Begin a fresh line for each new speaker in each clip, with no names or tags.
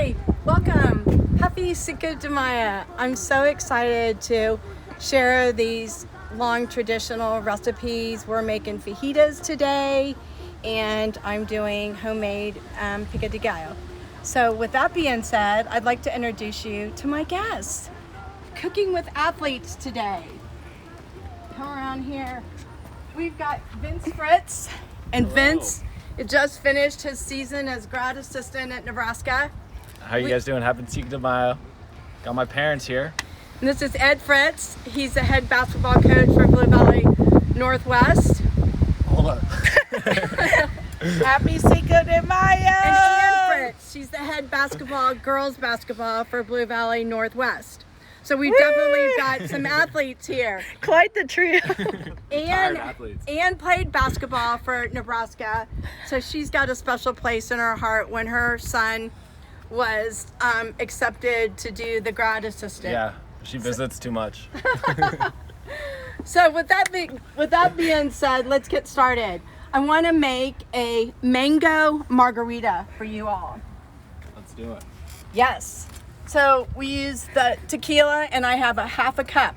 Hi, welcome. Happy Cinco de Mayo. I'm so excited to share these long traditional recipes. We're making fajitas today, and I'm doing homemade Pico de Gallo. So with that being said, I'd like to introduce you to my guests. Cooking with athletes today. Come around here. We've got Vince Fritz, and
Hello.
Vince just finished his season as grad assistant at Nebraska.
How you guys doing? Happy Cinco de Mayo. Got my parents here.
And this is Ed Fritz. He's the head basketball coach for Blue Valley Northwest.
Hold up.
Happy Cinco de Mayo!
And Ann Fritz. She's the head girls basketball for Blue Valley Northwest. So we definitely got some athletes here.
Quite the trio.
Ann played basketball for Nebraska, so she's got a special place in her heart when her son was accepted to do the grad assistant.
Yeah, she visits too much.
So with that being said, let's get started. I want to make a mango margarita for you all.
Let's do it.
Yes. So we use the tequila, and I have a half a cup,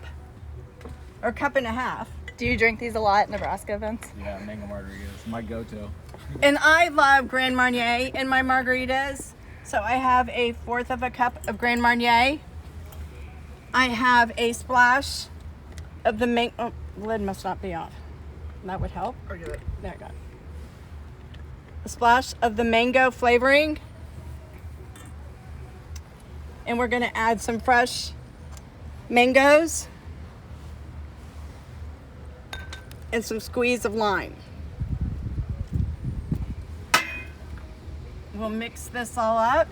or cup and a half.
Do you drink these a lot in Nebraska, Vince?
Yeah, Mango Margaritas, my go-to.
And I love Grand Marnier in my margaritas. So I have a fourth of a cup of Grand Marnier. I have a splash of the mango. Oh, lid must not be off. That would help. There you go. A splash of the mango flavoring. And we're going to add some fresh mangoes and some squeeze of lime. We'll mix this all up.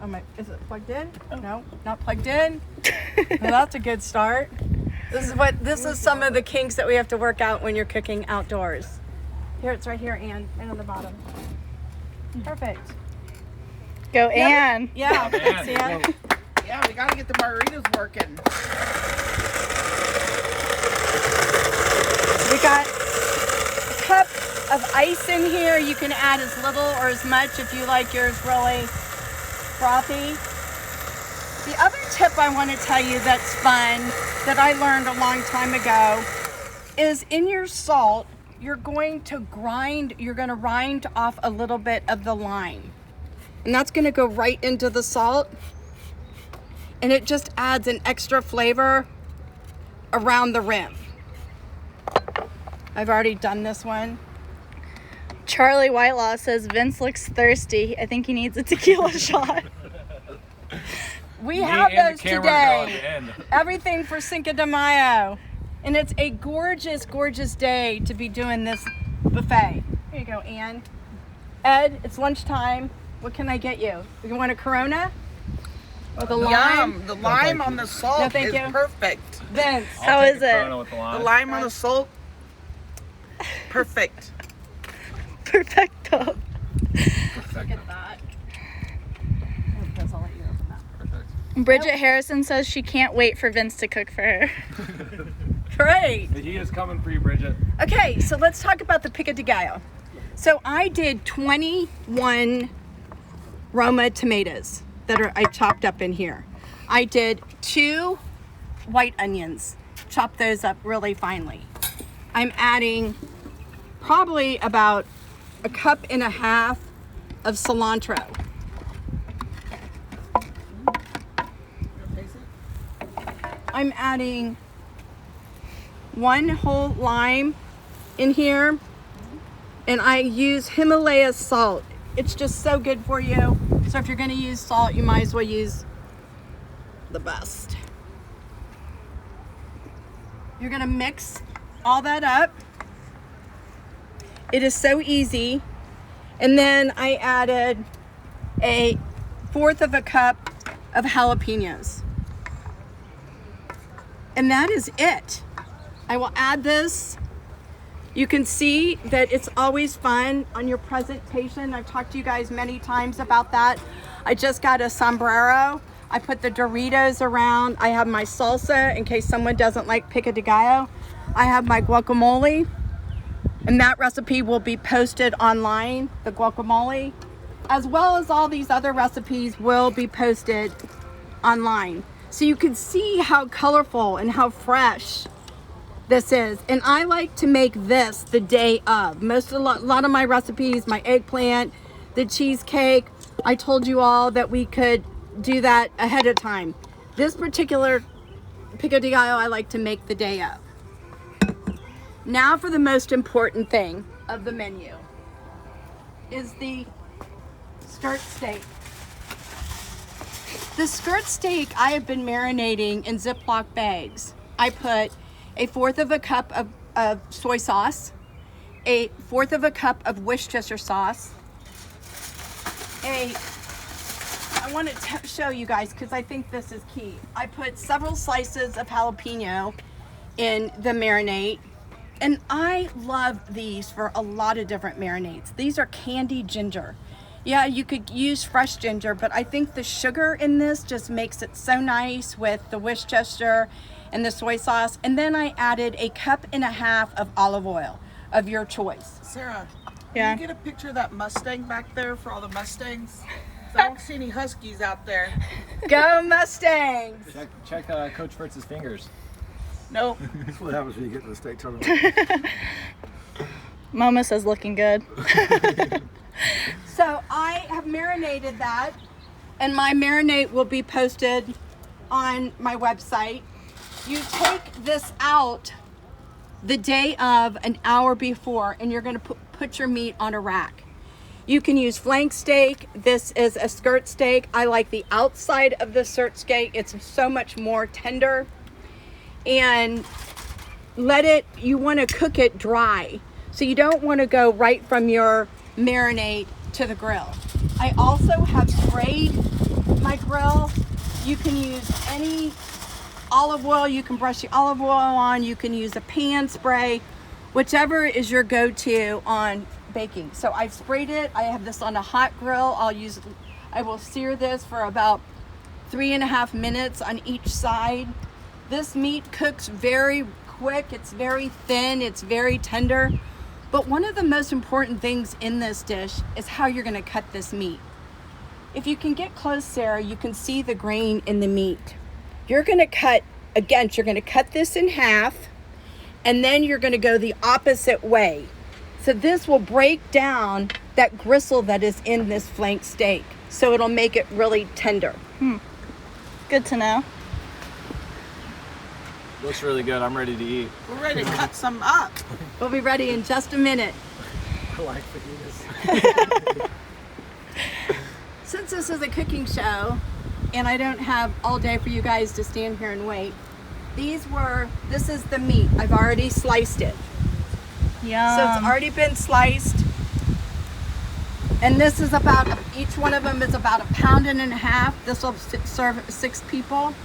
Oh is it plugged in? Oh. No, not plugged in. Well, that's a good start. This is some of the kinks that we have to work out when you're cooking outdoors. Here, it's right here, Ann, and on the bottom. Perfect.
Go, Ann.
Yeah, thanks, Ann.
Yeah, we gotta get the margaritas working.
We got a cup of ice in here. You can add as little or as much if you like yours really frothy. The other tip I want to tell you that's fun that I learned a long time ago is in your salt, you're going to rind off a little bit of the lime. And that's going to go right into the salt. And it just adds an extra flavor around the rim. I've already done this one.
Charlie Whitelaw says Vince looks thirsty. I think he needs a tequila shot.
We have those today. Everything for Cinco de Mayo. And it's a gorgeous, gorgeous day to be doing this buffet. Here you go, Ann. Ed, it's lunchtime. What can I get you? You want a Corona? Or the lime?
Yum. The lime on the salt
No, thank
is
you.
perfect.
Vince.
How is it?
The lime on the salt, perfect.
Perfecto.
Look at that. Vince, I'll let you open that.
Perfect.
Bridget Harrison says she can't wait for Vince to cook for her.
Great.
The heat is coming for you, Bridget.
Okay, so let's talk about the Pico de Gallo. So I did 21 Roma tomatoes that I chopped up in here. I did 2 white onions, chopped those up really finely. I'm adding probably about a cup and a half of cilantro. I'm adding 1 whole lime in here, and I use Himalaya salt. It's just so good for you. So if you're going to use salt, you might as well use the best. You're going to mix all that up. It is so easy. And then I added a fourth of a cup of jalapenos. And that is it. I will add this. You can see that it's always fun on your presentation. I've talked to you guys many times about that. I just got a sombrero. I put the Doritos around. I have my salsa in case someone doesn't like Pico de Gallo. I have my guacamole. And that recipe will be posted online, the guacamole. as well as all these other recipes, will be posted online. So you can see how colorful and how fresh this is. And I like to make this the day of. A lot of my recipes, my eggplant, the cheesecake, I told you all that we could do that ahead of time. This particular Pico de Gallo I like to make the day of. Now for the most important thing of the menu is the skirt steak. The skirt steak I have been marinating in Ziploc bags. I put 1/4 cup of soy sauce, 1/4 cup of Worcestershire sauce, I want to show you guys because I think this is key. I put several slices of jalapeno in the marinade, and I love these for a lot of different marinades. These are candied ginger. Yeah, you could use fresh ginger, but I think the sugar in this just makes it so nice with the Worcestershire and the soy sauce. And then I added 1.5 cups of olive oil of your choice.
Sarah,
Yeah.
can you get a picture of that Mustang back there for all the Mustangs? 'Cause I don't see any Huskies out there.
Go Mustangs!
Check Coach Fritz's fingers.
Nope.
That's what happens when you get to the state tournament.
Mama says looking good.
So I have marinated that, and my marinade will be posted on my website. You take this out the day of, an hour before, and you're going to put your meat on a rack. You can use flank steak. This is a skirt steak. I like the outside of the skirt steak. It's so much more tender. And you want to cook it dry. So you don't want to go right from your marinade to the grill. I also have sprayed my grill. You can use any olive oil. You can brush the olive oil on. You can use a pan spray, whichever is your go-to on baking. So I've sprayed it. I have this on a hot grill. I will sear this for about 3.5 minutes on each side. This meat cooks very quick. It's very thin. It's very tender. But one of the most important things in this dish is how you're going to cut this meat. If you can get close, Sarah, you can see the grain in the meat. You're going to cut this in half, and then you're going to go the opposite way. So this will break down that gristle that is in this flank steak. So it'll make it really tender.
Good to know.
Looks really good. I'm ready to eat.
We're ready to cut some up.
We'll be ready in just a minute.
I like fajitas.
Since this is a cooking show and I don't have all day for you guys to stand here and wait, this is the meat. I've already sliced it.
Yum.
So it's already been sliced. And this is each one of them is about 1.5 pounds. This will serve 6 people.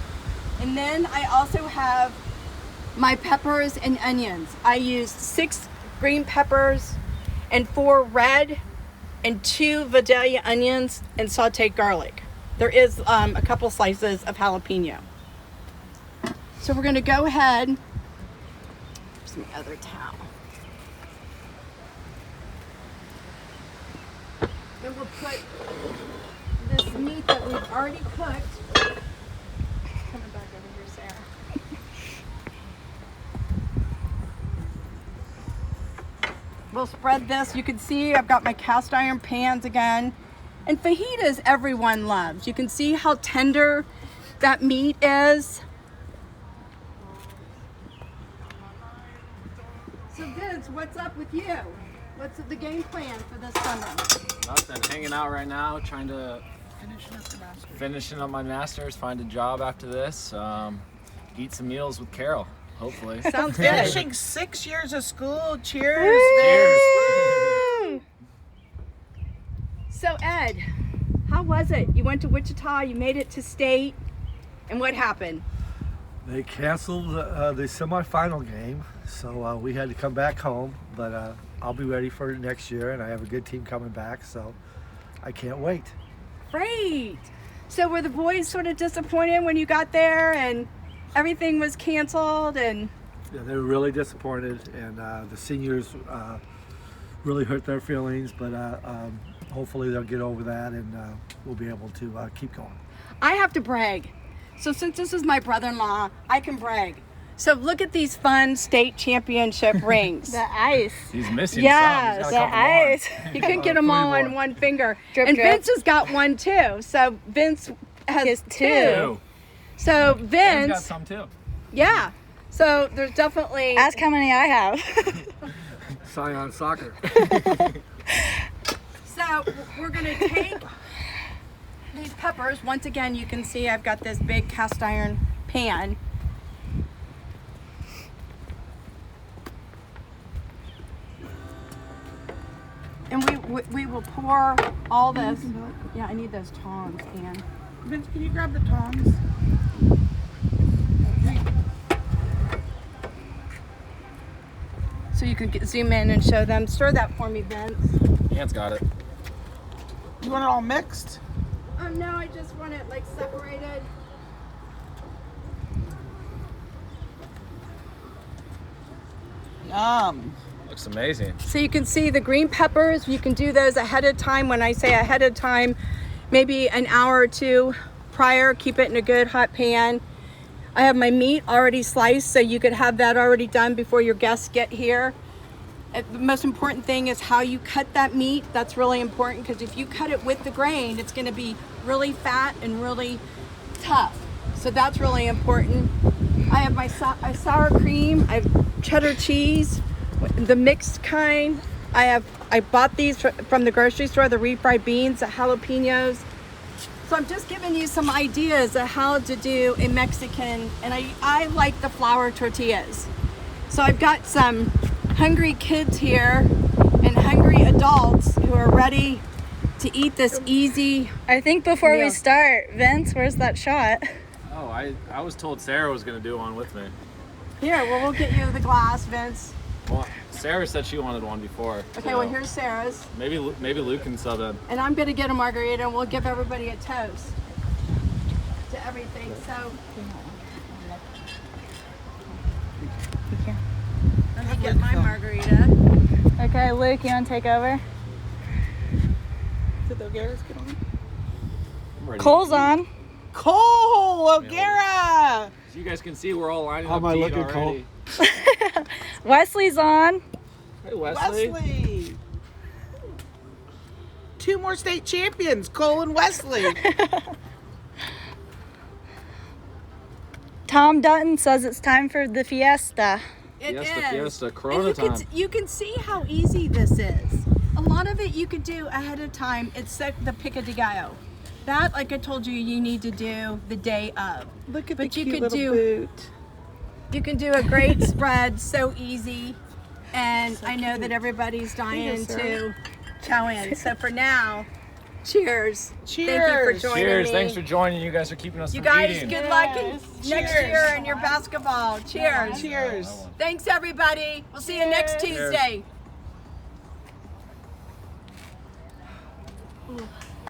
And then I also have my peppers and onions. I used 6 green peppers and 4 red and 2 Vidalia onions and sauteed garlic. There is a couple slices of jalapeno. So we're gonna go ahead, here's my other towel. And we'll put this meat that we've already cooked. Coming back over here, Sarah. We'll spread this. You can see I've got my cast iron pans again. And fajitas everyone loves. You can see how tender that meat is. So Vince, what's up with you? What's the game plan for this summer?
Nothing. Hanging out right now, trying to finishing up my master's, find a job after this, eat some meals with Carol, hopefully.
Sounds good.
Finishing 6 years of school. Cheers.
Woo! So Ed, how was it? You went to Wichita, you made it to state, and what happened?
They canceled the semifinal game, so we had to come back home. But I'll be ready for next year, and I have a good team coming back, so I can't wait.
Great. So were the boys sort of disappointed when you got there and everything was canceled? And
Yeah, they were really disappointed, and the seniors really hurt their feelings, but hopefully they'll get over that, and we'll be able to keep going.
I have to brag. So since this is my brother-in-law, I can brag. So look at these fun state championship rings.
The ice.
He's missing
Yes,
some. He's got a
The
couple more.
ice.
You couldn't get them all on one finger.
Drip,
and
drip.
Vince has got one too. So Vince has
Has
two.
Two.
So
Ben's
Vince,
got some too.
yeah. So there's definitely.
Ask how many I have.
Scion Soccer.
So we're gonna take these peppers. Once again, you can see I've got this big cast iron pan. And we will pour all this. Yeah, I need those tongs, Ann.
Vince, can you grab the tongs?
So you could zoom in and show them. Stir that for me, Vince.
Ant's got it.
You want it all mixed?
No, I just want it like separated.
Yum.
Looks amazing.
So you can see the green peppers. You can do those ahead of time. When I say ahead of time, maybe an hour or two prior. Keep it in a good hot pan. I have my meat already sliced, so you could have that already done before your guests get here. The most important thing is how you cut that meat. That's really important, because if you cut it with the grain, it's going to be really fat and really tough. So that's really important. I have my sour cream. I have cheddar cheese, the mixed kind. I bought these from the grocery store, the refried beans, the jalapenos. So I'm just giving you some ideas of how to do a Mexican, and I like the flour tortillas. So I've got some hungry kids here and hungry adults who are ready to eat this easy.
I think before
Yeah.
we start, Vince, where's that shot?
Oh, I was told Sarah was gonna do one with me.
Here, well, we'll get you the glass, Vince.
Well, Sarah said she wanted one before.
Okay,
so
well, here's Sarah's.
maybe Luke can sub in.
And I'm gonna get a margarita, and we'll give everybody a toast to everything. So let me get my margarita.
Okay, Luke, you want to take over?
Did the O'Gara's get on?
I'm ready.
Cole's on.
Cole O'Gara!
As you guys can see, we're all lining
How
up
am I
to eat
looking, Cole?
already.
Wesley's on.
Hey, Wesley.
Wesley! 2 more state champions, Cole and Wesley.
Tom Dutton says it's time for the fiesta.
It
Fiesta,
is.
fiesta,
And
Corona
you
time.
you can see how easy this is. A lot of it you could do ahead of time. It's the Pico de Gallo. That, like I told you, you need to do the day of.
Look at
But
the
you
cute
could
little
do-
boot.
You can do a great spread, so easy. And I know that everybody's dying to chow in. So for now, cheers. Thank you for
Cheers.
joining
Cheers!
me.
Thanks for joining. You guys are keeping us
You
from
guys,
eating.
good luck in
Yes.
next
Cheers.
year in your basketball. Cheers.
Cheers.
Thanks, everybody. We'll see you next
Cheers.
Tuesday.